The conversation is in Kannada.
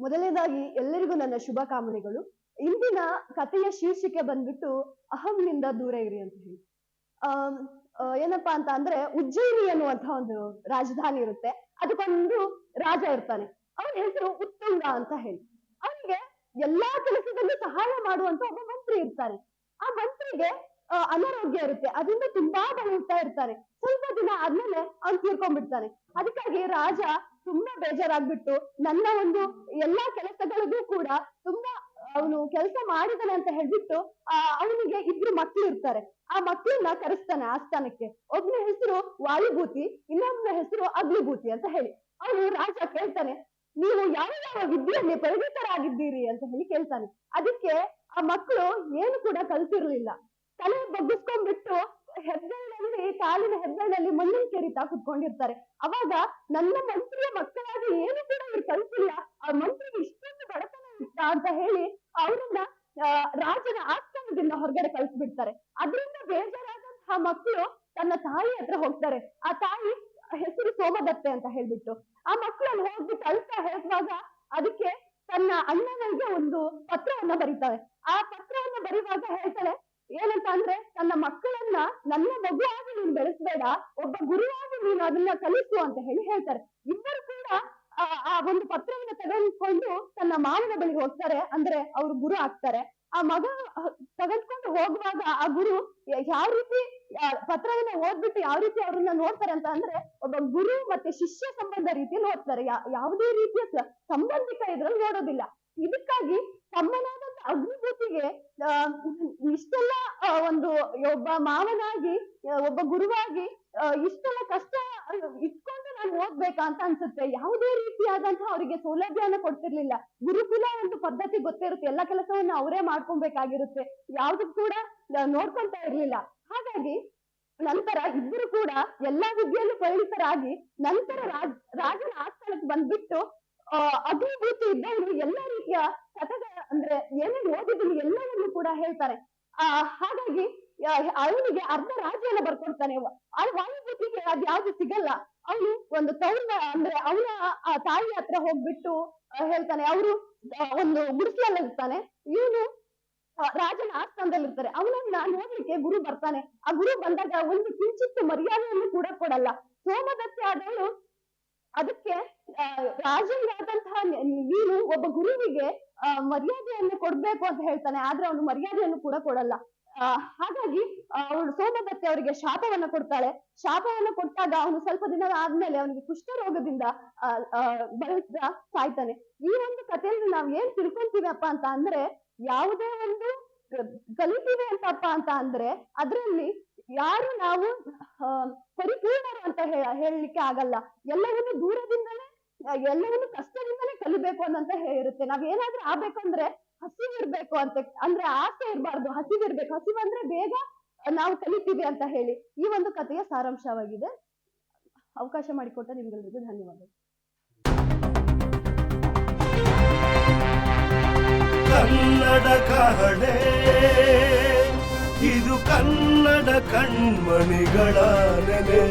ಮೊದಲನೇದಾಗಿ ಎಲ್ಲರಿಗೂ ನನ್ನ ಶುಭ ಕಾಮನೆಗಳು. ಇಂದಿನ ಕಥೆಯ ಶೀರ್ಷಿಕೆ ಬಂದ್ಬಿಟ್ಟು ಅಹಂನಿಂದ ದೂರ ಇರಿ ಅಂತ ಹೇಳಿ. ಏನಪ್ಪಾ ಅಂತ ಅಂದ್ರೆ, ಉಜ್ಜಯಿನಿ ಅನ್ನುವಂತಹ ಒಂದು ರಾಜಧಾನಿ ಇರುತ್ತೆ. ಅದಕ್ಕೊಂದು ರಾಜ ಇರ್ತಾನೆ. ಅವನ ಹೆಸರು ಉತ್ತುಂಗ ಅಂತ ಹೇಳಿ. ಅವನಿಗೆ ಎಲ್ಲಾ ಕೆಲಸದಲ್ಲೂ ಸಹಾಯ ಮಾಡುವಂತ ಒಬ್ಬ ಮಂತ್ರಿ ಇರ್ತಾನೆ. ಆ ಮಂತ್ರಿಗೆ ಅನಾರೋಗ್ಯ ಇರುತ್ತೆ. ಅದರಿಂದ ತುಂಬಾ ಬಳಲ್ತಾ ಇರ್ತಾನೆ. ಸ್ವಲ್ಪ ದಿನ ಆದ್ಮೇಲೆ ಅವ್ನು ತೀರ್ಕೊಂಡ್ಬಿಡ್ತಾನೆ. ಅದಕ್ಕಾಗಿ ರಾಜ ತುಂಬಾ ಬೇಜಾರಾಗ್ಬಿಟ್ಟು, ನನ್ನ ಒಂದು ಎಲ್ಲಾ ಕೆಲಸಗಳಿಗೂ ಕೂಡ ತುಂಬಾ ಅವನು ಕೆಲಸ ಮಾಡಿದಾನೆ ಅಂತ ಹೇಳ್ಬಿಟ್ಟು ಅವನಿಗೆ ಇಬ್ರು ಮಕ್ಳು ಇರ್ತಾರೆ. ಆ ಮಕ್ಳನ್ನ ಕರೆಸ್ತಾನೆ ಆಸ್ಥಾನಕ್ಕೆ. ಒಬ್ನ ಹೆಸರು ವಾಯುಭೂತಿ, ಇನ್ನೊಬ್ಬನ ಹೆಸರು ಅಗ್ನಿಭೂತಿ ಅಂತ ಹೇಳಿ. ಅವನು ರಾಜ ಕೇಳ್ತಾನೆ, ನೀವು ಯಾವ ಯಾವ ವಿದ್ಯೆಯಲ್ಲಿ ಪರಿಣಿತರಾಗಿದ್ದೀರಿ ಅಂತ ಹೇಳಿ ಕೇಳ್ತಾನೆ. ಅದಕ್ಕೆ ಆ ಮಕ್ಕಳು ಏನು ಕೂಡ ಕಲ್ತಿರ್ಲಿಲ್ಲ. ತಲೆ ಬಗ್ಗಿಸ್ಕೊಂಡ್ಬಿಟ್ಟು ಹೆಬ್ಬೆರಳಲ್ಲಿ, ಕಾಲಿನ ಹೆಬ್ಬೆರಳಲ್ಲಿ ಮಣ್ಣಿನ ಕೆರಿತಾ ಕುತ್ಕೊಂಡಿರ್ತಾರೆ. ಅವಾಗ ನನ್ನ ಮಂತ್ರಿಯ ಮಕ್ಕಳಾಗಿ ಏನು ಕೂಡ ಇವ್ರು ಕಲ್ತಿಲ್ಲ, ಆ ಮಂತ್ರಿಗೆ ಇಷ್ಟೊಂದು ಬಡತನ ಇಷ್ಟ ಅಂತ ಹೇಳಿ ಅವರನ್ನ ರಾಜನ ಆಸ್ಥಾನದಿಂದ ಹೊರಗಡೆ ಕಳಿಸ್ಬಿಡ್ತಾರೆ. ಅದರಿಂದ ಬೇಜಾರಾದಂತಹ ಮಕ್ಕಳು ತನ್ನ ತಾಯಿ ಹತ್ರ ಹೋಗ್ತಾರೆ. ಆ ತಾಯಿ ಹೆಸರು ಸೋಮದತ್ತೆ ಅಂತ ಹೇಳ್ಬಿಟ್ಟು. ಆ ಮಕ್ಕಳನ್ನು ಹೋಗ್ಬಿಟ್ಟು ಅಳ್ತಾ ಹೇಳುವಾಗ ಅದಕ್ಕೆ ತನ್ನ ಅಣ್ಣನಿಗೆ ಒಂದು ಪತ್ರವನ್ನ ಬರೀತಾಳೆ. ಆ ಪತ್ರವನ್ನ ಬರೆಯುವಾಗ ಹೇಳ್ತಾಳೆ ಏನಂತ ಅಂದ್ರೆ, ತನ್ನ ಮಕ್ಕಳನ್ನ ನನ್ನ ಮಗುವಾಗಿ ನೀನು ಬೆಳೆಸ್ಬೇಡ, ಒಬ್ಬ ಗುರುವಾಗಿ ನೀನು ಅದನ್ನ ಕಲಿಸು ಅಂತ ಹೇಳಿ ಹೇಳ್ತಾರೆ. ಇಬ್ಬರು ಕೂಡ ಆ ಒಂದು ಪತ್ರವನ್ನ ತೆಗೆದುಕೊಂಡು ತನ್ನ ಮಾವನ ಬಳಿಗೆ ಹೋಗ್ತಾರೆ. ಅಂದ್ರೆ ಅವ್ರು ಗುರು ಆಗ್ತಾರೆ. ಆ ಮಗ ತೆಗೆದುಕೊಂಡು ಹೋಗುವಾಗ ಆ ಗುರು ಯಾವ ರೀತಿ ಪತ್ರವನ್ನ ಓದ್ಬಿಟ್ಟು ಯಾವ ರೀತಿ ಅವ್ರನ್ನ ನೋಡ್ತಾರೆ ಅಂತ ಅಂದ್ರೆ, ಒಬ್ಬ ಗುರು ಮತ್ತೆ ಶಿಷ್ಯ ಸಂಬಂಧ ರೀತಿಯಲ್ಲಿ ಓದ್ತಾರೆ. ಯಾವುದೇ ರೀತಿಯ ಸಂಬಂಧಿಕ ಇದ್ರಲ್ಲಿ ನೋಡೋದಿಲ್ಲ. ಇದಕ್ಕಾಗಿ ತಮ್ಮನಾದಂತ ಅಗ್ನಿಭೂತಿಗೆ ಇಷ್ಟೆಲ್ಲ ಒಂದು ಒಬ್ಬ ಮಾವನಾಗಿ, ಒಬ್ಬ ಗುರುವಾಗಿ ಇಷ್ಟೆಲ್ಲ ಕಷ್ಟ ಇಟ್ಕೊಂಡು ನಾನು ಓದ್ಬೇಕಾ ಅಂತ ಅನ್ಸುತ್ತೆ. ಯಾವುದೇ ರೀತಿಯಾದಂತಹ ಅವರಿಗೆ ಸೌಲಭ್ಯನ ಕೊಡ್ತಿರ್ಲಿಲ್ಲ. ಗುರುಕುಲ ಒಂದು ಪದ್ಧತಿ ಗೊತ್ತಿರುತ್ತೆ, ಎಲ್ಲ ಕೆಲಸವನ್ನ ಅವರೇ ಮಾಡ್ಕೊಬೇಕಾಗಿರುತ್ತೆ, ಯಾವ್ದು ಕೂಡ ನೋಡ್ಕೊಂತ ಇರ್ಲಿಲ್ಲ. ಹಾಗಾಗಿ ನಂತರ ಇಬ್ಬರು ಕೂಡ ಎಲ್ಲಾ ವಿದ್ಯೆಯಲ್ಲೂ ಪರಿಣಿತರಾಗಿ ನಂತರ ರಾಜನ ಆಸ್ಥಾನಕ್ಕೆ ಬಂದ್ಬಿಟ್ಟು ಅಗ್ನಿಭೂತಿ ಇದ್ದವರು ಎಲ್ಲಾ ರೀತಿಯ ಕಥೆಗಳ ಅಂದ್ರೆ ಏನೇನು ಓದಿದ್ರು ಎಲ್ಲವನ್ನೂ ಕೂಡ ಹೇಳ್ತಾರೆ. ಹಾಗಾಗಿ ಅವನಿಗೆ ಅರ್ಧ ರಾಜ್ಯನ ಬರ್ಕೊಡ್ತಾನೆ. ಆ ವಾಯುಭೂತಿಗೆ ಅದ್ ಯಾವ್ದು ಸಿಗಲ್ಲ. ಅವನು ಒಂದು ತೌರ್ನ ಅಂದ್ರೆ ಅವನ ತಾಯಿ ಹತ್ರ ಹೋಗ್ಬಿಟ್ಟು ಹೇಳ್ತಾನೆ. ಅವರು ಒಂದು ಗುಡಿಸಲಲ್ಲಿ ಇರ್ತಾನೆ, ಇವನು ರಾಜನ ಆಸ್ಥಾನದಲ್ಲಿ ಇರ್ತಾರೆ. ಅವನನ್ನ ನೋಡ್ಲಿಕ್ಕೆ ಗುರು ಬರ್ತಾನೆ. ಆ ಗುರು ಬಂದಾಗ ಒಂದು ಕಿಂಚಿತ್ತು ಮರ್ಯಾದೆಯನ್ನು ಕೂಡ ಕೊಡಲ್ಲ. ಸೋಮದತ್ತೆ ಆದವಳು ಅದಕ್ಕೆ ರಾಜನಾದಂತಹ ನೀನು ಒಬ್ಬ ಗುರುವಿಗೆ ಮರ್ಯಾದೆಯನ್ನು ಕೊಡ್ಬೇಕು ಅಂತ ಹೇಳ್ತಾನೆ. ಆದ್ರೆ ಅವನು ಮರ್ಯಾದೆಯನ್ನು ಕೂಡ ಕೊಡಲ್ಲ. ಹಾಗಾಗಿ ಅವಳು ಸೋಮದತ್ತೆ ಅವರಿಗೆ ಶಾಪವನ್ನ ಕೊಡ್ತಾಳೆ. ಶಾಪವನ್ನ ಕೊಟ್ಟಾಗ ಅವನು ಸ್ವಲ್ಪ ದಿನ ಆದ್ಮೇಲೆ ಅವನಿಗೆ ಕುಷ್ಠರೋಗದಿಂದ ಬಳಸ್ತಾ ಸಾಯ್ತಾನೆ. ಈ ಒಂದು ಕಥೆಯಲ್ಲಿ ನಾವ್ ಏನ್ ತಿಳ್ಕೊಂತೀವಪ್ಪ ಅಂತ ಅಂದ್ರೆ, ಯಾವುದೇ ಒಂದು ಕಲಿತೀವಿ ಅಂತಪ್ಪ ಅಂತ ಅಂದ್ರೆ ಅದ್ರಲ್ಲಿ ಯಾರು ನಾವು ಪರಿಪೂರ್ಣರು ಅಂತ ಹೇಳಲಿಕ್ಕೆ ಆಗಲ್ಲ. ಎಲ್ಲವನ್ನು ದೂರದಿಂದಲೇ, ಎಲ್ಲವನ್ನು ಕಷ್ಟದಿಂದಲೇ ಕಲಿಬೇಕು ಅನ್ನಂತ ಹೇಳಿರುತ್ತೆ. ನಾವ್ ಏನಾದ್ರೂ ಆಗ್ಬೇಕಂದ್ರೆ ಹಸಿವಿರ್ಬೇಕು ಅಂತ, ಅಂದ್ರೆ ಆಸೆ ಇರಬಾರ್ದು, ಹಸಿವಿರ್ಬೇಕು. ಹಸಿವಂದ್ರೆ ಬೇಗ ನಾವು ಕಲಿತೀವಿ ಅಂತ ಹೇಳಿ ಈ ಒಂದು ಕಥೆಯ ಸಾರಾಂಶವಾಗಿದೆ. ಅವಕಾಶ ಮಾಡಿಕೊಟ್ಟ ನಿಮ್ಗೆಲ್ರಿಗೂ ಧನ್ಯವಾದ. ಕನ್ನಡ ಕಹಳೆ ಇದು ಕನ್ನಡ ಕಣ್ಮಣಿಗಳ ನೆಲೆ.